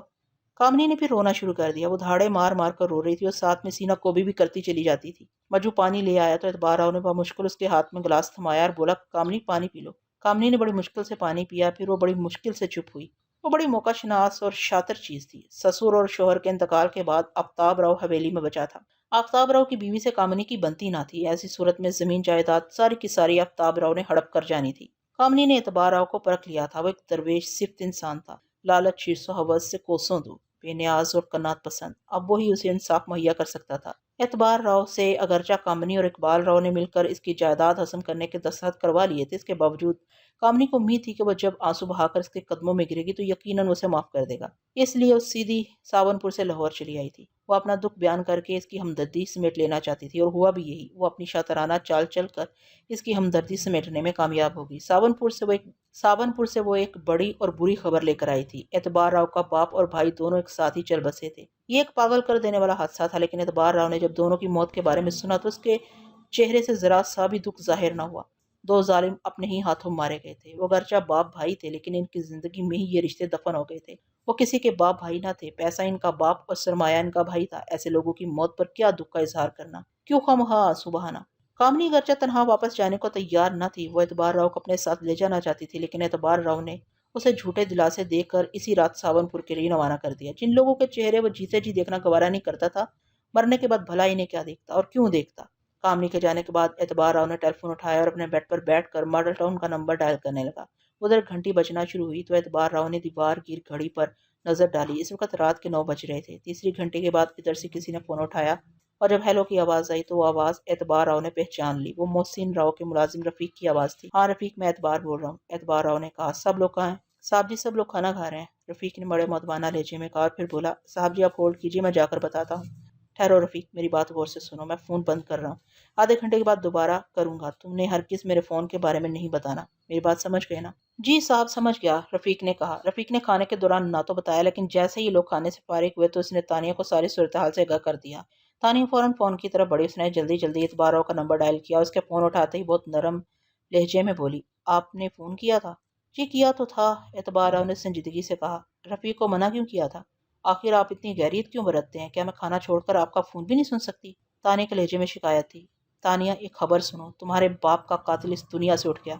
کامنی نے پھر رونا شروع کر دیا۔ وہ دھاڑے مار مار کر رو رہی تھی اور ساتھ میں سینہ کوبی بھی کرتی چلی جاتی تھی۔ مجو پانی لے آیا تو اعتبار راؤ نے بمشکل اس کے ہاتھ میں گلاس تھمایا اور بولا، کامنی پانی پی لو۔ کامنی نے بڑی مشکل سے پانی پیا، پھر وہ بڑی مشکل سے چپ ہوئی۔ وہ بڑی موقع شناس اور شاطر چیز تھی۔ سسر اور شوہر کے انتقال کے بعد آفتاب راؤ حویلی میں بچا تھا۔ آفتاب راؤ کی بیوی سے کامنی کی بنتی نہ تھی۔ ایسی صورت میں زمین جائیداد ساری کی ساری آفتاب راؤ نے ہڑپ کر جانی تھی۔ کامنی نے اعتبار راؤ کو پرکھ لیا تھا۔ وہ ایک درویش صفت انسان تھا، لالچ، حرص و ہوس سے کوسوں دور، بے نیاز اور قناعت پسند۔ اب وہی اسے انصاف مہیا کر سکتا تھا۔ اعتبار راؤ سے اگرچہ کامنی اور اقبال راؤ نے مل کر اس کی جائیداد حسم کرنے کے دستخط کروا لیے تھے، اس کے باوجود کامنی کو امید تھی کہ وہ جب آنسو بہا کر اس کے قدموں میں گرے گی تو یقیناً اسے معاف کر دے گا۔ اس لیے وہ سیدھی ساون پور سے لاہور چلی آئی تھی۔ وہ اپنا دکھ بیان کر کے اس کی ہمدردی سمیٹ لینا چاہتی تھی، اور ہوا بھی یہی۔ وہ اپنی شاطرانہ چال چل کر اس کی ہمدردی سمیٹنے میں کامیاب ہوگی۔ ساون پور سے وہ ایک بڑی اور بری خبر لے کر آئی تھی۔ اعتبار راؤ کا باپ اور بھائی دونوں ایک ساتھ ہی چل بسے تھے۔ یہ ایک پاگل کر دینے والا حادثہ تھا، لیکن اعتبار راؤ نے جب دونوں کی موت کے بارے میں سنا تو اس کے چہرے سے ذرا سا بھی دکھ ظاہر نہ ہوا۔ دو ظالم اپنے ہی ہاتھوں مارے گئے تھے۔ وہ اگرچہ باپ بھائی تھے، لیکن ان کی زندگی میں ہی یہ رشتے دفن ہو گئے تھے۔ وہ کسی کے باپ بھائی نہ تھے، پیسہ ان کا باپ اور سرمایہ ان کا بھائی تھا۔ ایسے لوگوں کی موت پر کیا دکھ کا اظہار کرنا، کیوں خواہ آنسو بہانا۔ کامنی اگرچہ تنہا واپس جانے کو تیار نہ تھی، وہ اعتبار راؤ کو اپنے ساتھ لے جانا چاہتی تھی، لیکن اعتبار راؤ نے اسے جھوٹے دلاسے دے کر اسی رات ساون پور کے لیے روانہ کر دیا۔ جن لوگوں کے چہرے وہ جیتے جی دیکھنا گوارا نہیں کرتا تھا، مرنے کے بعد بھلا انہیں کیا دیکھتا اور کیوں دیکھتا۔ کامنی کے جانے کے بعد اعتبار راؤ نے ٹیلی فون اٹھایا اور اپنے بیڈ پر بیٹھ کر ماڈل ٹاؤن کا نمبر ڈائل کرنے لگا۔ ادھر گھنٹی بجنا شروع ہوئی تو اعتبار راؤ نے دیوار گیر گھڑی پر نظر ڈالی۔ اس وقت رات کے 9 بج رہے تھے۔ تیسری گھنٹے کے بعد ادھر سے کسی نے فون اٹھایا اور جب ہیلو کی آواز آئی تو وہ آواز اعتبار راؤ نے پہچان لی۔ وہ محسن راؤ کے ملازم رفیق کی آواز تھی۔ ہاں رفیق، میں اعتبار بول رہا ہوں۔ اعتبار راؤ نے کہا، سب لوگ کہاں ہیں؟ صاحب جی سب لوگ کھانا کھا رہے ہیں، رفیق نے بڑے مدبانہ لہجے میں کہا، اور پھر بولا، صاحب جی آپ ہولڈ کیجیے، میں جا کر بتاتا ہوں۔ ٹھہرو رفیق، میری بات غور سے سنو، میں فون بند کر رہا ہوں، آدھے گھنٹے کے بعد دوبارہ کروں گا۔ تم نے ہرگز میرے فون کے بارے میں نہیں بتانا، میری بات سمجھ گئے نا؟ جی صاحب سمجھ گیا، رفیق نے کہا۔ رفیق نے کھانے کے دوران نہ تو بتایا، لیکن جیسے ہی لوگ کھانے سے فارغ ہوئے تو اس نے تانیہ کو ساری صورتحال سے آگاہ کر دیا۔ تانیہ فوراً فون کی طرف بڑھی۔ اس نے جلدی جلدی اعتبار راؤ کا نمبر ڈائل کیا۔ اس کے فون اٹھاتے ہی بہت نرم لہجے میں بولی، آپ نے فون کیا تھا؟ جی کیا تو تھا، اعتبار راؤ نے سنجیدگی سے کہا۔ رفیق کو منع کیوں کیا تھا؟ آخر آپ اتنی غیریت کیوں برتتے ہیں؟ کیا میں کھانا چھوڑ کر آپ کا فون بھی نہیں سن سکتی؟ تانیہ کے لہجے میں شکایت تھی۔ تانیہ ایک خبر سنو، تمہارے باپ کا قاتل اس دنیا سے اٹھ گیا۔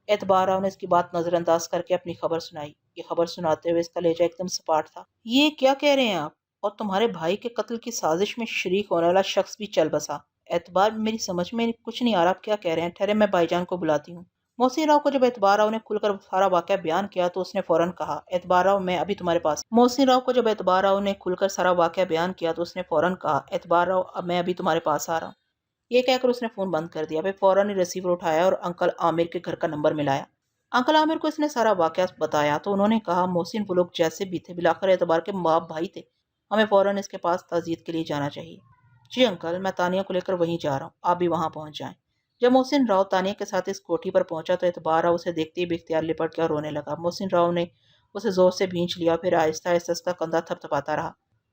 اعتبار راؤ نے اس کی بات نظر انداز کر کے اپنی خبر سنائی۔ یہ خبر سناتے ہوئے اس کا لہجہ ایک دم سپاٹ تھا۔ یہ کیا کہہ رہے ہیں آپ؟ اور تمہارے بھائی کے قتل کی سازش میں شریک ہونے والا شخص بھی چل بسا؟ اعتبار، میری سمجھ میں کچھ نہیں آ رہا، آپ کیا کہہ رہے ہیں؟ ٹھہرے میں بھائی جان کو بلاتی ہوں۔ محسن راؤ کو جب اعتبار راؤ نے کھل کر سارا واقعہ بیان کیا تو اس نے فوراً کہا، اعتبار راؤ میں ابھی تمہارے پاس محسن راؤ کو جب اعتبار راؤ نے کھل کر سارا واقعہ بیان کیا تو اس نے فوراً کہا، اعتبار راؤ اب میں ابھی تمہارے پاس آ رہا ہوں۔ یہ کہہ کر اس نے فون بند کر دیا۔ پھر فوراً ہی ریسیور اٹھایا اور انکل عامر کے گھر کا نمبر ملایا۔ انکل عامر کو اس نے سارا واقعہ بتایا تو انہوں نے کہا، محسن وہ لوگ جیسے بھی تھے بلاخر اعتبار کے باپ بھائی تھے، ہمیں فوراً اس کے پاس تعزیت کے لیے جانا چاہیے۔ جی انکل، میں تانیہ کو لے کر وہیں جا رہا ہوں، آپ بھی وہاں پہنچ جائیں۔ جب محسن راؤ تانیہ کے ساتھ اس کوٹھی پر پہنچا تو اعتبار راؤ اسے دیکھتے ہی بے اختیار لپٹ گیا اور رونے لگا۔ محسن راؤ نے اسے زور سے بھینچ لیا، پھر آہستہ آہستہ اس کا کندھا تھپ تھپاتا رہا،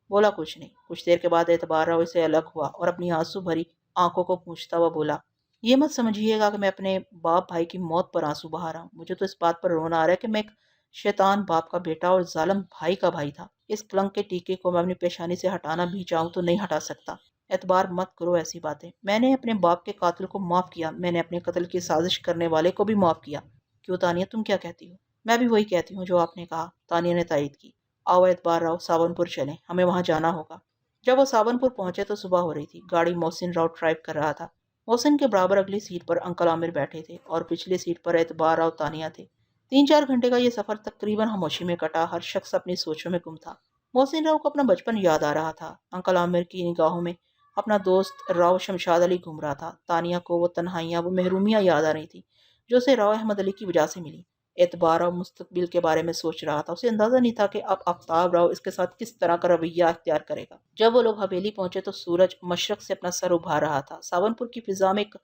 بولا کچھ نہیں۔ کچھ دیر کے بعد اعتبار راؤ اسے الگ ہوا اور اپنی آنسو بھری آنکھوں کو پوچھتا ہوا بولا، یہ مت سمجھیے گا کہ میں اپنے باپ بھائی کی موت پر آنسو بہا رہا ہوں، مجھے تو اس بات پر رونا آ رہا ہے کہ میں ایک شیطان باپ کا بیٹا اور ظالم بھائی کا بھائی تھا۔ اس کلنک کے ٹیکے کو میں اپنی پیشانی سے ہٹانا بھی چاہوں تو نہیں ہٹا سکتا۔ اعتبار مت کرو ایسی باتیں، میں نے اپنے باپ کے قاتل کو معاف کیا، میں نے اپنے قتل کی سازش کرنے والے کو بھی معاف کیا۔ کیوں تانیہ، تم کیا کہتی ہو؟ میں بھی وہی کہتی ہوں جو آپ نے کہا، تانیہ نے تائید کی۔ آؤ اعتبار راؤ، ساون پور چلیں، ہمیں وہاں جانا ہوگا۔ جب وہ ساون پور پہنچے تو صبح ہو رہی تھی۔ گاڑی محسن راؤ ڈرائیو کر رہا تھا۔ محسن کے برابر اگلی سیٹ پر انکل عامر بیٹھے تھے اور پچھلی سیٹ پر اعتبار راؤ تانیہ تھے۔ 3-4 گھنٹے کا یہ سفر تقریباً خاموشی میں کٹا، ہر شخص اپنی سوچوں میں گم تھا۔ محسن راؤ کو اپنا بچپن یاد آ رہا تھا۔ انکل عامر کی نگاہوں میں اپنا دوست راؤ شمشاد علی گھوم رہا تھا۔ تانیہ کو وہ تنہائیاں، وہ محرومیاں یاد آ رہی تھی جو اسے راؤ احمد علی کی وجہ سے ملی۔ اعتبار راؤ مستقبل کے بارے میں سوچ رہا تھا۔ اسے اندازہ نہیں تھا کہ اب آفتاب راؤ اس کے ساتھ کس طرح کا رویہ اختیار کرے گا۔ جب وہ لوگ حویلی پہنچے تو سورج مشرق سے اپنا سر ابھار رہا تھا۔ ساون پور کی فضا میں ایک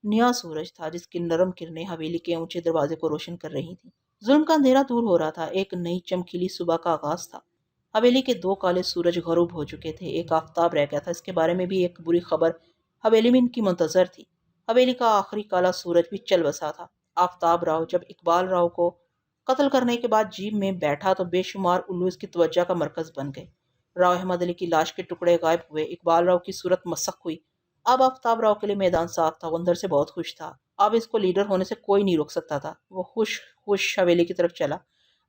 نیا سورج تھا جس کی نرم کرنیں حویلی کے اونچے دروازے کو روشن کر رہی تھیں۔ ظلم کا اندھیرا دور ہو رہا تھا، ایک نئی چمکیلی صبح کا آغاز تھا۔ حویلی کے 2 کالے سورج غروب ہو چکے تھے، ایک آفتاب رہ گیا تھا، اس کے بارے میں بھی ایک بری خبر حویلی میں ان کی منتظر تھی۔ حویلی کا آخری کالا سورج بھی چل بسا تھا۔ آفتاب راؤ جب اقبال راؤ کو قتل کرنے کے بعد جیپ میں بیٹھا تو بے شمار الو اس کی توجہ کا مرکز بن گئے۔ راؤ احمد علی کی لاش کے ٹکڑے غائب ہوئے، اقبال راؤ کی صورت مسخ ہوئی۔ اب آفتاب راؤ کے لیے میدان صاف تھا، وہ اندر سے بہت خوش تھا۔ اب اس کو لیڈر ہونے سے کوئی نہیں روک سکتا تھا۔ وہ خوش خوش حویلی کی طرف چلا۔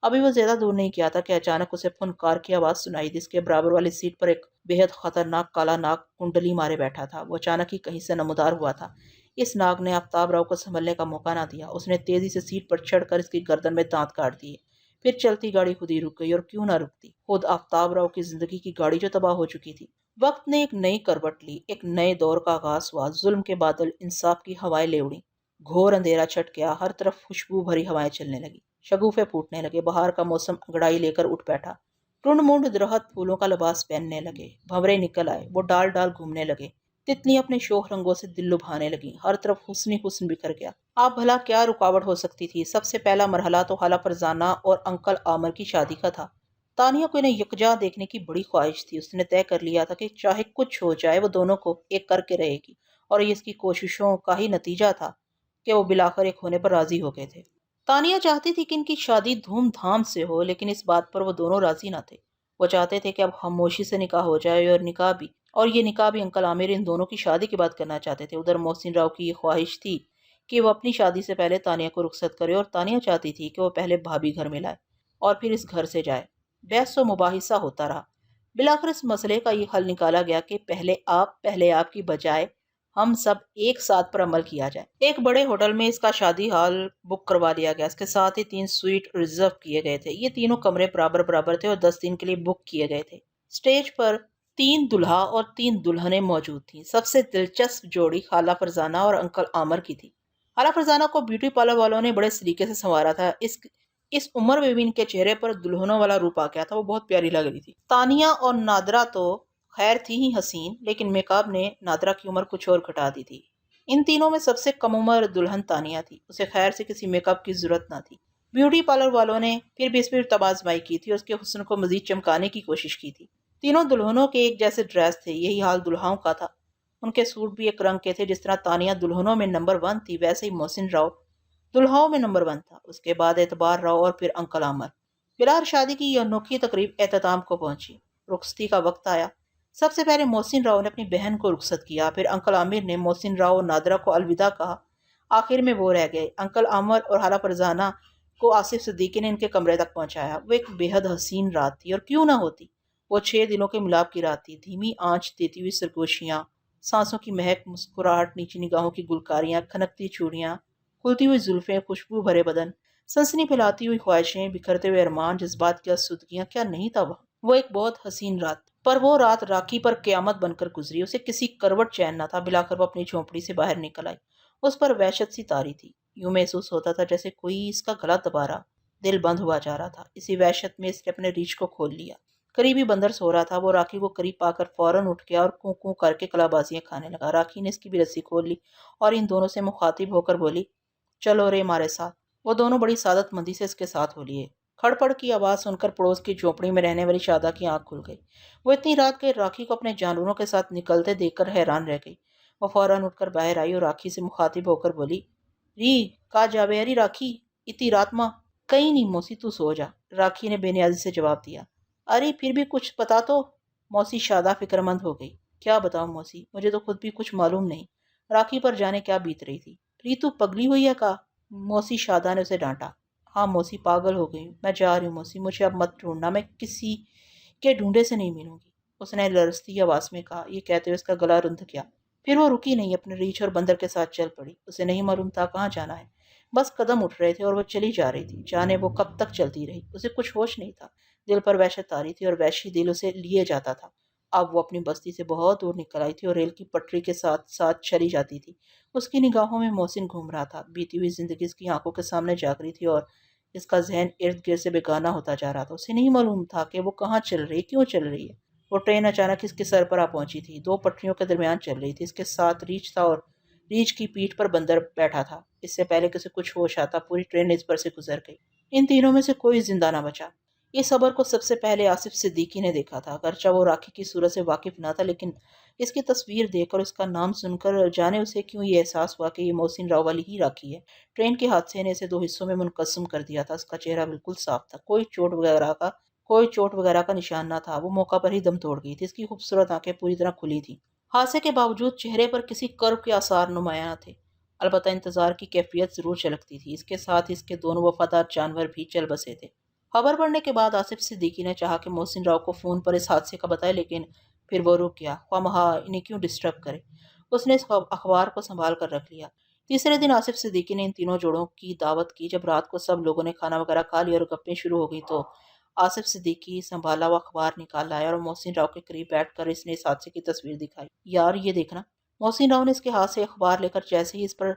ابھی وہ زیادہ دور نہیں کیا تھا کہ اچانک اسے فنکار کی آواز سنائی دی۔ اس کے برابر والی سیٹ پر ایک بےحد خطرناک کالا ناگ کنڈلی مارے بیٹھا تھا۔ وہ اچانک ہی کہیں سے نمودار ہوا تھا۔ اس ناگ نے آفتاب راؤ کو سنبھلنے کا موقع نہ دیا۔ اس نے تیزی سے سیٹ پر چڑھ کر اس کی گردن میں دانت کاٹ دیے، پھر چلتی گاڑی خود ہی رک گئی، اور کیوں نہ رکتی، خود آفتاب راؤ کی زندگی کی گاڑی جو تباہ ہو چکی تھی۔ وقت نے ایک نئی کروٹ لی، ایک نئے دور کا آغاز ہوا، ظلم کے بادل انصاف کی ہوائیں لے اڑی، گھور اندھیرا چھٹ گیا، ہر طرف خوشبو بھری ہوائیں چلنے لگی، شگوفے پھوٹنے لگے، بہار کا موسم انگڑائی لے کر اٹھ بیٹھا، ٹنڈ منڈ درخت پھولوں کا لباس پہننے لگے، بھنورے نکل آئے، وہ ڈال ڈال گھومنے لگے، تتلیاں اپنے شوخ رنگوں سے دل لبھانے لگیں، ہر طرف حسن ہی حسن بکھر گیا۔ آپ بھلا کیا رکاوٹ ہو سکتی تھی؟ سب سے پہلا مرحلہ تو خالہ فرزانہ اور انکل عامر کی شادی کا تھا۔ تانیہ کو انہیں یکجا دیکھنے کی بڑی خواہش تھی، اس نے طے کر لیا تھا کہ چاہے کچھ ہو جائے وہ دونوں کو ایک کر کے رہے گی، اور یہ اس کی کوششوں کا ہی نتیجہ تھا کہ وہ بالآخر ایک ہونے پر راضی ہو گئے تھے۔ تانیہ چاہتی تھی کہ ان کی شادی دھوم دھام سے ہو، لیکن اس بات پر وہ دونوں راضی نہ تھے۔ وہ چاہتے تھے کہ اب خاموشی سے نکاح ہو جائے، اور یہ نکاح بھی انکل عامر ان دونوں کی شادی کے بعد کرنا چاہتے تھے۔ ادھر محسن راؤ کی یہ خواہش تھی کہ وہ اپنی شادی سے پہلے تانیہ کو رخصت کرے، اور تانیہ چاہتی تھی کہ وہ پہلے بھابھی گھر میں لائے اور پھر اس گھر سے جائے۔ بحث و مباحثہ ہوتا رہا، بالآخر اس مسئلے کا یہ حل نکالا گیا کہ پہلے آپ کی بجائے ہم سب ایک ساتھ پر عمل کیا جائے۔ ایک بڑے ہوٹل میں اس کا شادی ہال بک کروا لیا گیا، اس کے ساتھ ہی 3 سویٹ ریزرو کیے گئے تھے۔ یہ تینوں کمرے برابر برابر تھے اور 10 دن کے لیے بک کیے گئے تھے۔ سٹیج پر 3 دلہا اور 3 دلہنیں موجود تھیں۔ سب سے دلچسپ جوڑی خالہ فرزانہ اور انکل عامر کی تھی۔ خالہ فرزانہ کو بیوٹی پارلر والوں نے بڑے سلیقے سے سنوارا تھا۔ اس عمر میں بھی ان کے چہرے پر دلہنوں والا روپ آ گیا تھا، وہ بہت پیاری لگ رہی تھی۔ تانیہ اور نادرہ تو خیر تھی ہی حسین، لیکن میک اپ نے نادرہ کی عمر کچھ اور گھٹا دی تھی۔ ان تینوں میں سب سے کم عمر دلہن تانیہ تھی، اسے خیر سے کسی میک اپ کی ضرورت نہ تھی۔ بیوٹی پارلر والوں نے پھر بھی اس پر تبازمائی کی تھی اور اس کے حسن کو مزید چمکانے کی کوشش کی تھی۔ تینوں دلہنوں کے ایک جیسے ڈریس تھے، یہی حال دلہاؤں کا تھا۔ ان کے سوٹ بھی ایک رنگ کے تھے، جس طرح تانیہ دلہنوں میں نمبر 1 تھی، ویسے ہی محسن راؤ دلہاؤں میں نمبر 1 تھا، اس کے بعد اعتبار راؤ اور پھر انکل عامر۔ بلال شادی کی یہ انوکھی تقریب اختتام کو پہنچی، رخصتی کا وقت آیا۔ سب سے پہلے محسن راؤ نے اپنی بہن کو رخصت کیا، پھر انکل عامر نے محسن راؤ اور نادرہ کو الوداع کہا، آخر میں وہ رہ گئے۔ انکل عامر اور خالہ فرزانہ کو آصف صدیقی نے ان کے کمرے تک پہنچایا۔ وہ ایک بے حد حسین رات تھی، اور کیوں نہ ہوتی، وہ 6 دلوں کے ملاپ کی رات تھی۔ دھیمی آنچ دیتی ہوئی سرگوشیاں، سانسوں کی مہک، مسکراہٹ، نیچی نگاہوں کی گلکاریاں، کھنکتی چوڑیاں، کھلتی ہوئی زلفیں، خوشبو بھرے بدن، سنسنی پھیلاتی ہوئی خواہشیں، بکھرتے ہوئے ارمان، جذبات کی آسودگیاں، کیا نہیں تھا وہاں۔ وہ ایک بہت حسین رات، پر وہ رات راکھی پر قیامت بن کر گزری۔ اسے کسی کروٹ چین نہ تھا۔ بالآخر وہ اپنی جھونپڑی سے باہر نکل آئی۔ اس پر وحشت سی طاری تھی، یوں محسوس ہوتا تھا جیسے کوئی اس کا گلا دبا رہا، دل بند ہوا جا رہا تھا۔ اسی وحشت میں اس نے اپنے ریچھ کو کھول لیا۔ قریبی بندر سو رہا تھا، وہ راکھی کو قریب پا کر فوراً اٹھ گیا اور کوں کوں کر کے کلا بازیاں کھانے لگا۔ راکھی نے اس کی بھی رسی کھول لی اور ان دونوں سے مخاطب ہو کر بولی، چلو رے ہمارے ساتھ۔ وہ دونوں بڑی سعادت مندی سے اس کے ساتھ ہو لیے۔ کھڑ پڑ کی آواز سن کر پڑوس کی جھونپڑی میں رہنے والی شادہ کی آنکھ کھل گئی۔ وہ اتنی رات کے راکھی کو اپنے جانوروں کے ساتھ نکلتے دیکھ کر حیران رہ گئی۔ وہ فوراً اٹھ کر باہر آئی اور راکھی سے مخاطب ہو کر بولی، ری کا جاوے ری راکھی، اتنی رات ماں؟ کہیں نہیں موسی، تو سو جا۔ راکھی نے بے نیازی سے جواب دیا۔ ارے پھر بھی کچھ بتا تو۔ موسی شادہ فکر مند ہو گئی۔ کیا بتاؤں موسی، مجھے تو خود بھی کچھ معلوم نہیں، راکھی پر جانے کیا بیت رہی تھی۔ ری تو پگلی ہوئی ہے کا؟ موسی شادہ نے اسے ڈانٹا۔ ہاں موسی، پاگل ہو گئی ہوں، میں جا رہی ہوں موسی، مجھے اب مت ڈھونڈنا، میں کسی کے ڈھونڈے سے نہیں ملوں گی، اس نے لرزتی آواز میں کہا۔ یہ کہتے ہوئے اس کا گلا رند گیا۔ پھر وہ رکی نہیں، اپنے ریچھ اور بندر کے ساتھ چل پڑی۔ اسے نہیں معلوم تھا کہاں جانا ہے، بس قدم اٹھ رہے تھے اور وہ چلی جا رہی تھی، جانے وہ کب تک چلتی رہی۔ اسے کچھ ہوش نہیں تھا، دل پر وحشت آ رہی تھی اور وحشی دل اسے لیے جاتا تھا۔ اب وہ اپنی بستی سے بہت دور نکل آئی تھی اور ریل کی پٹری کے ساتھ ساتھ چلی جاتی تھی۔ اس کی نگاہوں میں محسن گھوم رہا تھا، بیتی ہوئی زندگی اس کی آنکھوں کے سامنے جاگ رہی تھی اور اس کا ذہن ارد گرد سے بیگانہ ہوتا جا رہا تھا۔ اسے نہیں معلوم تھا کہ وہ کہاں چل رہی، کیوں چل رہی ہے۔ وہ ٹرین اچانک اس کے سر پر آ پہنچی تھی، 2 پٹریوں کے درمیان چل رہی تھی، اس کے ساتھ ریچھ تھا اور ریچھ کی پیٹھ پر بندر بیٹھا تھا۔ اس سے پہلے کہ اسے کچھ ہوش آتا، پوری ٹرین اس پر سے گزر گئی۔ ان تینوں میں سے کوئی زندہ نہ بچا۔ اس خبر کو سب سے پہلے آصف صدیقی نے دیکھا تھا، اگرچہ وہ راکھی کی صورت سے واقف نہ تھا، لیکن اس کی تصویر دیکھ اور اس کا نام سن کر جانے اسے کیوں یہ احساس ہوا کہ یہ محسن راؤ والی ہی راکھی ہے۔ ٹرین کے حادثے نے اسے 2 حصوں میں منقسم کر دیا تھا۔ اس کا چہرہ بالکل صاف تھا، کوئی چوٹ وغیرہ کا نشان نہ تھا۔ وہ موقع پر ہی دم توڑ گئی تھی، اس کی خوبصورت آنکھیں پوری طرح کھلی تھیں۔ حادثے کے باوجود چہرے پر کسی کرب کے آثار نمایاں نہ تھے، البتہ انتظار کی کیفیت ضرور چھلکتی تھی۔ اس کے ساتھ اس کے دونوں وفادار جانور بھی چل بسے تھے۔ خبر پڑنے کے بعد آصف صدیقی نے چاہا کہ محسن راؤ کو فون پر اس حادثے کا بتائے، لیکن پھر وہ رک گیا، خواہ مخواہ انہیں کیوں ڈسٹرب کرے۔ اس نے اس اخبار کو سنبھال کر رکھ لیا۔ تیسرے دن آصف صدیقی نے ان تینوں جوڑوں کی دعوت کی۔ جب رات کو سب لوگوں نے کھانا وغیرہ کھا لیا اور گپیں شروع ہو گئی تو آصف صدیقی سنبھالا ہوا اخبار نکال لایا اور محسن راؤ کے قریب بیٹھ کر اس نے اس حادثے کی تصویر دکھائی۔ یار یہ دیکھنا۔ محسن راؤ نے اس کے ہاتھ سے اخبار لے کر جیسے ہی اس پر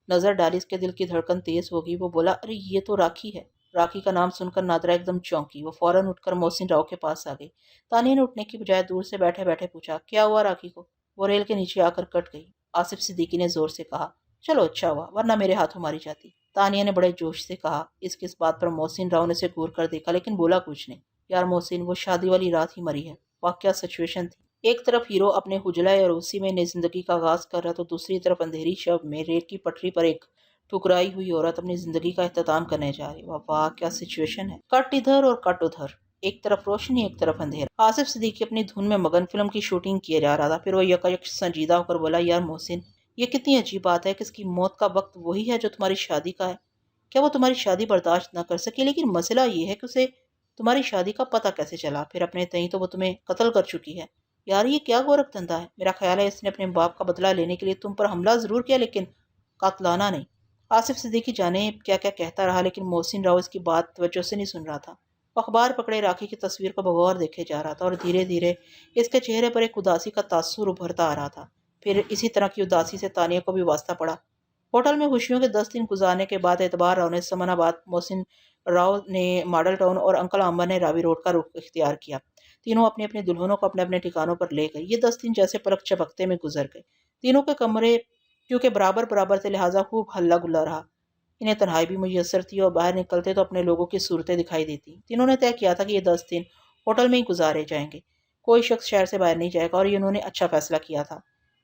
نظر ڈالی اس کے دل کی دھڑکن تیز ہو گئی۔ وہ بولا، ارے یہ تو راکھی ہے۔ راکھی کا نام سن کر نادرہ ایک دم چونکی۔ وہ فوراً اٹھ کر محسن راؤ کے پاس آ گئی۔ تانیہ نے اٹھنے کی بجائے دور سے بیٹھے بیٹھے پوچھا، کیا ہوا راکھی کو؟ وہ ریل کے نیچے آ کر کٹ گئی۔ آصف صدیقی نے زور سے کہا، چلو اچھا ہوا ورنہ میرے ہاتھوں ماری جاتی۔ تانیہ نے بڑے جوش سے کہا۔ اس بات پر محسن راؤ نے اسے گور کر دیکھا لیکن بولا کچھ نہیں۔ یار محسن، وہ شادی والی رات ہی مری ہے۔ واقعہ سچویشن تھی۔ ایک طرف ہیرو اپنے حجلہ عروسی میں نئی زندگی کا آغاز کر رہا تو دوسری طرف اندھیری شب میں ریل کی پٹری پر ایک ٹھکرائی ہوئی عورت اپنی زندگی کا اختتام کرنے جا رہی۔ واہ کیا سچویشن ہے۔ کٹ ادھر اور کٹ ادھر، ایک طرف روشنی ایک طرف اندھیرا۔ آصف صدیقی اپنی دھن میں مگن فلم کی شوٹنگ کیے جا رہا تھا۔ پھر وہ یکایک سنجیدہ ہو کر بولا، یار محسن، یہ کتنی عجیب بات ہے کہ اس کی موت کا وقت وہی ہے جو تمہاری شادی کا ہے۔ کیا وہ تمہاری شادی برداشت نہ کر سکی؟ لیکن مسئلہ یہ ہے کہ اسے تمہاری شادی کا پتہ کیسے چلا؟ پھر اپنے تئیں تو وہ تمہیں قتل کر چکی ہے۔ یار یہ کیا گورکھ دھندا ہے؟ میرا خیال ہے اس نے اپنے باپ کا بدلہ لینے کے لیے تم پر حملہ ضرور کیا لیکن قاتلانہ نہیں۔ آصف صدیقی جانے کیا کیا کہتا رہا لیکن محسن راؤ اس کی بات توجہ سے نہیں سن رہا تھا۔ وہ اخبار پکڑے راکھی کی تصویر کو بغور دیکھے جا رہا تھا اور دھیرے دھیرے اس کے چہرے پر ایک اداسی کا تاثر ابھرتا آ رہا تھا۔ پھر اسی طرح کی اداسی سے تانیہ کو بھی واسطہ پڑا۔ ہوٹل میں خوشیوں کے 10 دن گزارنے کے بعد اعتبار راؤ نے سمن آباد، محسن راؤ نے ماڈل ٹاؤن اور انکل عامر نے راوی روڈ کا رخ اختیار کیا۔ تینوں اپنی اپنی دلہنوں کو اپنے اپنے ٹھکانوں پر لے گئے۔ یہ 10 دن جیسے پلک چپکتے میں گزر گئے۔ تینوں کے کمرے کیونکہ برابر برابر تھے لہٰذا خوب ہلہ گلا رہا۔ انہیں تنہائی بھی میسر تھی اور باہر نکلتے تو اپنے لوگوں کی صورتیں دکھائی دیتی۔ تینوں نے طے کیا تھا کہ یہ 10 دن ہوٹل میں ہی گزارے جائیں گے، کوئی شخص شہر سے باہر نہیں جائے گا، اور یہ انہوں نے اچھا فیصلہ کیا تھا۔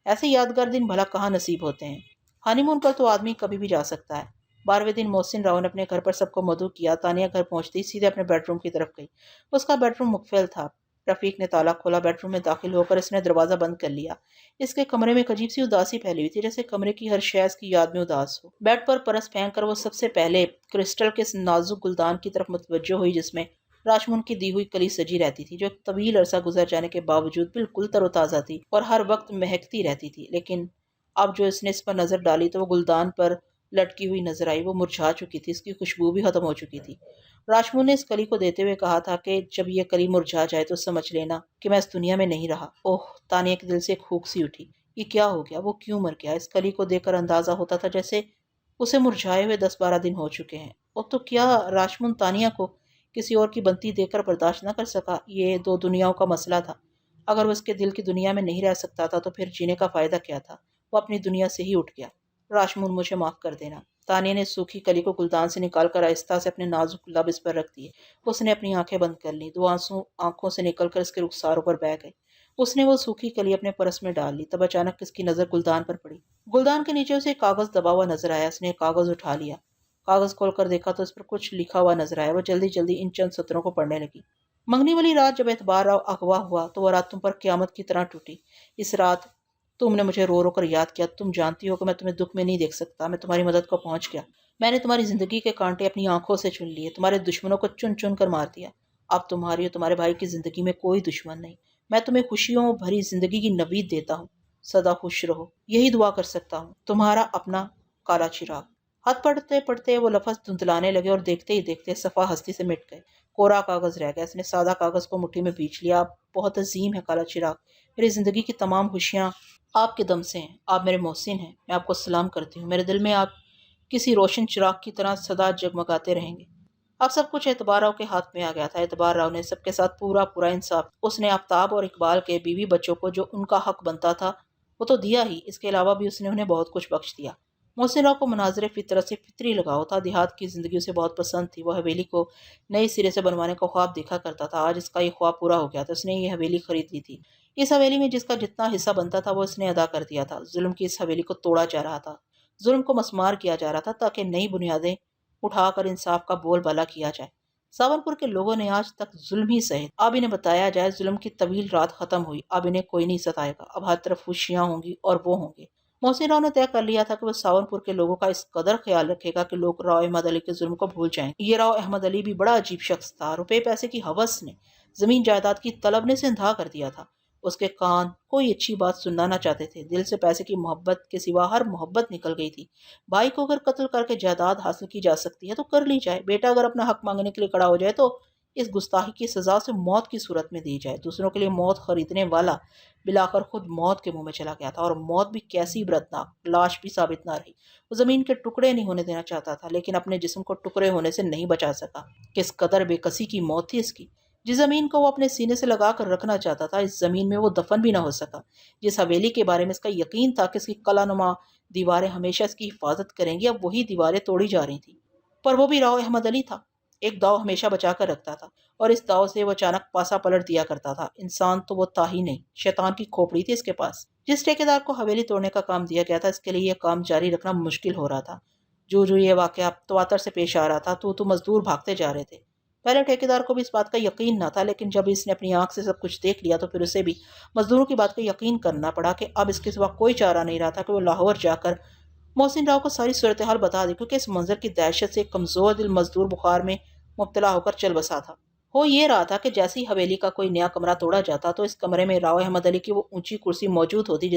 ایسے یادگار دن بھلا کہاں نصیب ہوتے ہیں۔ ہانی مون پر تو آدمی کبھی بھی جا سکتا ہے۔ 12ویں دن محسن راؤ نے اپنے گھر پر سب کو مدعو کیا۔ تانیہ گھر پہنچتے ہی سیدھے اپنے بیڈ روم کی طرف گئی۔ اس کا بیڈ روم مقفل تھا۔ رفیق نے تالا کھولا، بیڈ روم میں داخل ہو کر اس نے دروازہ بند کر لیا۔ اس کے کمرے میں ایک عجیب سی اداسی پھیلی ہوئی تھی، جیسے کمرے کی ہر شے اس کی یاد میں اداس ہو۔ بیڈ پر پرس پھینک کر وہ سب سے پہلے کرسٹل کے نازک گلدان کی طرف متوجہ ہوئی جس میں راشمون کی دی ہوئی کلی سجی رہتی تھی، جو ایک طویل عرصہ گزر جانے کے باوجود بالکل تر و تازہ تھی اور ہر وقت مہکتی رہتی تھی۔ لیکن اب جو اس نے اس پر نظر ڈالی تو وہ گلدان پر لٹکی ہوئی نظر آئی۔ وہ مرجھا چکی تھی، اس کی خوشبو بھی ختم ہو چکی تھی۔ راشمون نے اس کلی کو دیتے ہوئے کہا تھا کہ جب یہ کلی مرجھا جائے تو سمجھ لینا کہ میں اس دنیا میں نہیں رہا۔ اوہ، تانیہ کے دل سے ایک ہونک سی اٹھی۔ یہ کیا ہو گیا؟ وہ کیوں مر گیا؟ اس کلی کو دیکھ کر اندازہ ہوتا تھا جیسے اسے مرجھائے ہوئے 10-12 دن ہو چکے ہیں۔ اور تو کیا راشمون تانیہ کو کسی اور کی بنتی دیکھ کر برداشت نہ کر سکا؟ یہ دو دنیاؤں کا مسئلہ تھا۔ اگر وہ اس کے دل کی دنیا میں نہیں رہ سکتا تھا تو پھر جینے کا فائدہ کیا تھا؟ وہ اپنی دنیا سے ہی اٹھ گیا۔ راشمون، مجھے معاف کر دینا۔ تانیہ نے سوکھی کلی کو گلدان سے نکال کر آہستہ سے اپنے نازک لب اس پر رکھ دیے۔ اس نے اپنی آنکھیں بند کر لیں۔ 2 آنسو آنکھوں سے نکل کر اس کے رخساروں پر بہہ گئے۔ اس نے وہ سوکھی کلی اپنے پرس میں ڈال لی۔ تب اچانک اس کی نظر گلدان پر پڑی۔ گلدان کے نیچے اسے ایک کاغذ دبا ہوا نظر آیا۔ اس نے کاغذ اٹھا لیا۔ کاغذ کھول کر دیکھا تو اس پر کچھ لکھا ہوا نظر آیا۔ وہ جلدی جلدی ان چند سطروں کو پڑھنے لگی۔ منگنی والی رات جب اعتبار راؤ اغوا ہوا تو وہ رات تم پر قیامت کی طرح ٹوٹی۔ اس رات تم نے مجھے رو رو کر یاد کیا۔ تم جانتی ہو کہ میں تمہیں دکھ میں نہیں دیکھ سکتا۔ میں تمہاری مدد کو پہنچ گیا۔ میں نے تمہاری زندگی کے کانٹے اپنی آنکھوں سے چن لیے، تمہارے دشمنوں کو چن چن کر مار دیا۔ اب تمہاری اور تمہارے بھائی کی زندگی میں کوئی دشمن نہیں۔ میں تمہیں خوشیوں بھری زندگی کی نوید دیتا ہوں۔ سدا خوش رہو، یہی دعا کر سکتا ہوں۔ تمہارا اپنا کالا چراغ۔ ہاتھ پڑھتے پڑھتے وہ لفظ دھندلانے لگے اور دیکھتے ہی دیکھتے صفحہ ہستی سے مٹ گئے۔ کورا کاغذ رہ گیا۔ اس نے سادہ کاغذ کو مٹھی میں بیچ لیا۔ بہت عظیم ہے کالا چراغ۔ میری زندگی کی تمام خوشیاں آپ کے دم سے ہیں۔ آپ میرے محسن ہیں۔ میں آپ کو سلام کرتی ہوں۔ میرے دل میں آپ کسی روشن چراغ کی طرح سدا جگمگاتے رہیں گے۔ اب سب کچھ اعتبار راؤ کے ہاتھ میں آ گیا تھا۔ اعتبار راؤ نے سب کے ساتھ پورا انصاف۔ اس نے آفتاب اور اقبال کے بیوی بچوں کو جو ان کا حق بنتا تھا وہ تو دیا ہی، اس کے علاوہ بھی اس نے انہیں بہت کچھ بخش دیا۔ محسن راؤ کو مناظر فطرت سے فطری لگاؤ تھا۔ دیہات کی زندگی اسے بہت پسند تھی۔ وہ حویلی کو نئے سرے سے بنوانے کا خواب دیکھا کرتا تھا۔ آج اس کا یہ خواب پورا ہو گیا تھا۔ اس نے یہ حویلی خرید لی تھی۔ اس حویلی میں جس کا جتنا حصہ بنتا تھا وہ اس نے ادا کر دیا تھا۔ ظلم کی اس حویلی کو توڑا جا رہا تھا، ظلم کو مسمار کیا جا رہا تھا تاکہ نئی بنیادیں اٹھا کر انصاف کا بول بالا کیا جائے۔ ساون کے لوگوں نے آج تک ظلم ہی سہے۔ اب انہیں بتایا جائے ظلم کی طویل رات ختم ہوئی۔ اب انہیں کوئی نہیں ستائے گا۔ اب ہر طرف خوشیاں ہوں گی اور وہ ہوں گے۔ محسن راؤ نے طے کر لیا تھا کہ وہ ساون کے لوگوں کا اس قدر خیال رکھے گا کہ لوگ راؤ احمد علی کے ظلم کو بھول جائیں گے۔ یہ راؤ احمد علی بھی بڑا عجیب شخص تھا۔ روپے پیسے کی ہوس نے، زمین جائیداد کی طلب نے اسے اندھا کر دیا تھا۔ اس کے کان کوئی اچھی بات سننا نہ چاہتے تھے، دل سے پیسے کی محبت کے سوا ہر محبت نکل گئی تھی۔ بھائی کو اگر قتل کر کے جائیداد حاصل کی جا سکتی ہے تو کر لی جائے، بیٹا اگر اپنا حق مانگنے کے لیے کھڑا ہو جائے تو اس گستاخی کی سزا سے موت کی صورت میں دی جائے۔ دوسروں کے لیے موت خریدنے والا بلاخر خود موت کے منہ میں چلا گیا تھا، اور موت بھی کیسی عبرتناک، لاش بھی ثابت نہ رہی۔ وہ زمین کے ٹکڑے نہیں ہونے دینا چاہتا تھا، لیکن اپنے جسم کو ٹکڑے ہونے سے نہیں بچا سکا۔ کس قدر بے کسی کی موت تھی اس کی! جس زمین کو وہ اپنے سینے سے لگا کر رکھنا چاہتا تھا، اس زمین میں وہ دفن بھی نہ ہو سکا۔ جس حویلی کے بارے میں اس کا یقین تھا کہ اس کی قلعہ نما دیواریں ہمیشہ اس کی حفاظت کریں گی، اب وہی دیواریں توڑی جا رہی تھیں۔ پر وہ بھی راؤ احمد علی تھا، ایک داؤ ہمیشہ بچا کر رکھتا تھا، اور اس داؤ سے وہ اچانک پاسا پلٹ دیا کرتا تھا۔ انسان تو وہ تھا ہی نہیں، شیطان کی کھوپڑی تھی اس کے پاس۔ جس ٹھیکیدار کو حویلی توڑنے کا کام دیا گیا تھا، اس کے لیے یہ کام جاری رکھنا مشکل ہو رہا تھا۔ جو یہ واقعہ تواتر سے پیش آ رہا تھا، تو مزدور بھاگتے جا رہے تھے۔ پہلے ٹھیکیدار کو بھی اس بات کا یقین نہ تھا، لیکن جب اس نے اپنی آنکھ سے سب کچھ دیکھ لیا تو پھر اسے بھی مزدوروں کی بات کا یقین کرنا پڑا کہ اب اس کے سوا کوئی چارہ نہیں رہا تھا کہ وہ لاہور جا کر محسن راؤ کو ساری صورتحال بتا دے، کیونکہ اس منظر کی دہشت سے کمزور دل مزدور بخار میں مبتلا ہو کر چل بسا تھا۔ ہو یہ رہا تھا کہ جیسی حویلی کا کوئی نیا کمرہ توڑا جاتا تو اس کمرے میں راؤ احمد علی کی وہ اونچی کرسی موجود ہوتی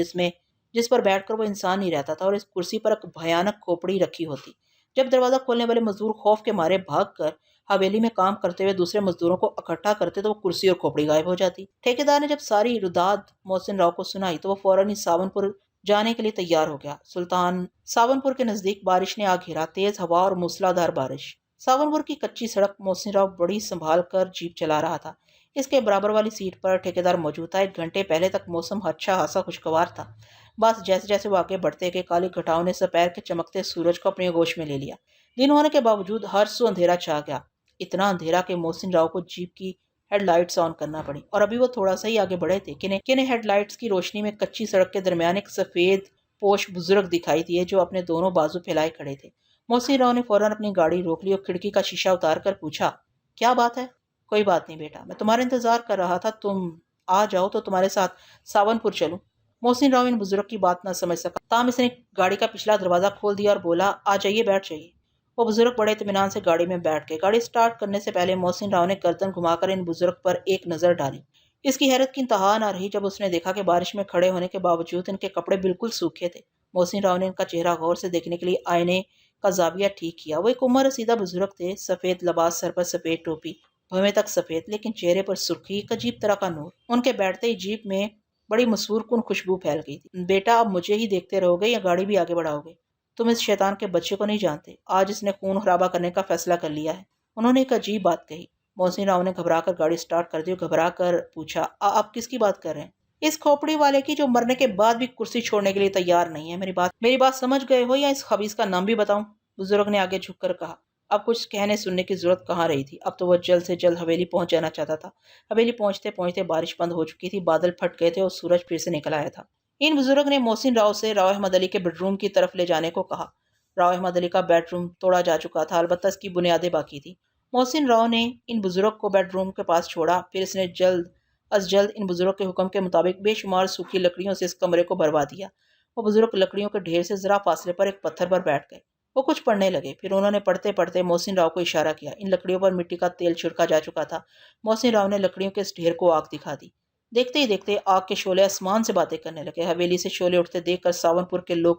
جس پر بیٹھ کر وہ انسان نہیں رہتا تھا، اور اس کرسی پر ایک بھیانک کھوپڑی رکھی ہوتی۔ جب دروازہ کھولنے والے مزدور خوف کے مارے بھاگ کر حویلی میں کام کرتے ہوئے دوسرے مزدوروں کو اکٹھا کرتے تو وہ کرسی اور کھوپڑی غائب ہو جاتی۔ ٹھیکیدار نے جب ساری رداد محسن راؤ کو سنائی تو وہ فوراً ہی ساون پور جانے کے لیے تیار ہو گیا۔ سلطان ساون پور کے نزدیک بارش نے آ گھیرا، تیز ہوا اور موسلادھار بارش۔ ساون پور کی کچی سڑک محسن راؤ بڑی سنبھال کر جیپ چلا رہا تھا۔ اس کے برابر والی سیٹ پر ٹھیکیدار موجود تھا۔ 1 گھنٹے پہلے تک موسم اچھا خاصا خوشگوار تھا، بس جیسے جیسے وہ آگے بڑھتے گئے کالی گھٹاؤں نے سپیر کے چمکتے سورج کو اپنی آغوش میں لے لیا۔ دن ہونے کے باوجود ہر سو اندھیرا چھا گیا، اتنا اندھیرا کہ محسن راؤ کو جیپ کی ہیڈ لائٹس آن کرنا پڑی، اور ابھی وہ تھوڑا سا ہی آگے بڑھے تھے کہ انہیں ہیڈ لائٹس کی روشنی میں کچی سڑک کے درمیان ایک سفید پوش بزرگ دکھائی دیے جو اپنے دونوں بازو پھیلائے کھڑے تھے۔ محسن راؤ نے فوراً اپنی گاڑی روک لی اور کھڑکی کا شیشہ اتار کر پوچھا، کیا بات ہے؟ کوئی بات نہیں بیٹا، میں تمہارا انتظار کر رہا تھا، تم آ جاؤ تو تمہارے ساتھ ساون پور چلوں۔ محسن راؤ ان بزرگ کی بات نہ سمجھ سکا، تاہم اس نے گاڑی کا پچھلا دروازہ کھول دیا اور بولا، آ جائیے، بیٹھ جائیے۔ وہ بزرگ بڑے اطمینان سے گاڑی میں بیٹھ گئے۔ گاڑی سٹارٹ کرنے سے پہلے محسن راؤ نے گردن گھما کر ان بزرگ پر ایک نظر ڈالی۔ اس کی حیرت کی انتہا نہ رہی جب اس نے دیکھا کہ بارش میں کھڑے ہونے کے باوجود ان کے کپڑے بالکل سوکھے تھے۔ محسن راؤ نے ان کا چہرہ غور سے دیکھنے کے لیے آئینے کا زاویہ ٹھیک کیا۔ وہ ایک عمر رسیدہ بزرگ تھے، سفید لباس، سر پر سفید ٹوپی، بھویں تک سفید، لیکن چہرے پر سرخی، ایک عجیب طرح کا نور۔ ان کے بیٹھتے ہی جیپ میں بڑی مسحور کن خوشبو پھیل گئی تھی۔ بیٹا، اب مجھے ہی دیکھتے رہو گے یا گاڑی بھی آگے بڑھاؤ گے؟ تم اس شیطان کے بچے کو نہیں جانتے، آج اس نے خون خرابہ کرنے کا فیصلہ کر لیا ہے۔ انہوں نے ایک عجیب بات کہی۔ محسن راؤ نے گھبرا کر گاڑی سٹارٹ کر دی اور گھبرا کر پوچھا، آپ کس کی بات کر رہے ہیں؟ اس کھوپڑی والے کی جو مرنے کے بعد بھی کرسی چھوڑنے کے لیے تیار نہیں ہے۔ میری بات سمجھ گئے ہو یا اس خبیث کا نام بھی بتاؤں؟ بزرگ نے آگے جھک کر کہا۔ اب کچھ کہنے سننے کی ضرورت کہاں رہی تھی، اب تو وہ جلد سے جلد حویلی پہنچ جانا چاہتا تھا۔ حویلی پہنچتے پہنچتے بارش بند ہو چکی تھی، بادل پھٹ گئے تھے اور سورج پھر سے نکل آیا تھا۔ ان بزرگ نے محسن راؤ سے راؤ احمد علی کے بیڈ روم کی طرف لے جانے کو کہا۔ راؤ احمد علی کا بیڈ روم توڑا جا چکا تھا، البتہ اس کی بنیادیں باقی تھی۔ محسن راؤ نے ان بزرگ کو بیڈ روم کے پاس چھوڑا، پھر اس نے جلد از جلد ان بزرگ کے حکم کے مطابق بے شمار سوکھی لکڑیوں سے اس کمرے کو بھروا دیا۔ وہ بزرگ لکڑیوں کے ڈھیر سے ذرا فاصلے پر ایک پتھر پر بیٹھ گئے۔ وہ کچھ پڑھنے لگے، پھر انہوں نے پڑھتے پڑھتے محسن راؤ کو اشارہ کیا۔ ان لکڑیوں پر مٹی کا تیل چھڑکا جا چکا تھا۔ محسن راؤ نے لکڑیوں کے اس ڈھیر کو آگ دکھا دی۔ دیکھتے ہی دیکھتے آگ کے شعلے آسمان سے باتیں کرنے لگے۔ حویلی سے شعلے اٹھتے دیکھ کر ساون پور کے لوگ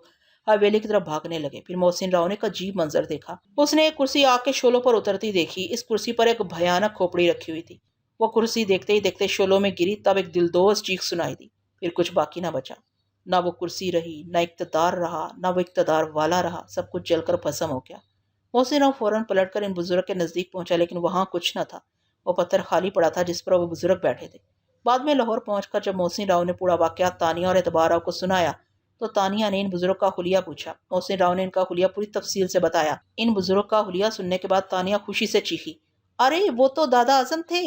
حویلی کی طرف بھاگنے لگے۔ پھر محسن راؤ نے ایک عجیب منظر دیکھا۔ اس نے ایک کرسی آگ کے شعلوں پر اترتی دیکھی۔ اس کرسی پر ایک بھیانک کھوپڑی رکھی ہوئی تھی۔ وہ کرسی دیکھتے ہی دیکھتے شعلوں میں گری، تب ایک دلدوز چیخ سنائی دی، پھر کچھ باقی نہ بچا۔ نہ وہ کرسی رہی، نہ اقتدار رہا، نہ وہ اقتدار والا رہا، سب کچھ جل کر بھسم ہو گیا۔ محسن راؤ فوراً پلٹ کر ان بزرگ کے نزدیک پہنچا، لیکن وہاں کچھ نہ تھا۔ وہ پتھر خالی پڑا تھا جس پر وہ بزرگ بیٹھے تھے۔ بعد میں لاہور پہنچ کر جب محسن راؤ نے پورا واقعہ تانیہ اور اعتبار راؤ کو سنایا تو تانیہ نے ان بزرگ کا حلیہ پوچھا۔ محسن راؤ نے ان کا حلیہ پوری تفصیل سے بتایا۔ ان بزرگ کا حلیہ سننے کے بعد تانیہ خوشی سے چیخی، ارے وہ تو دادا اعظم تھے!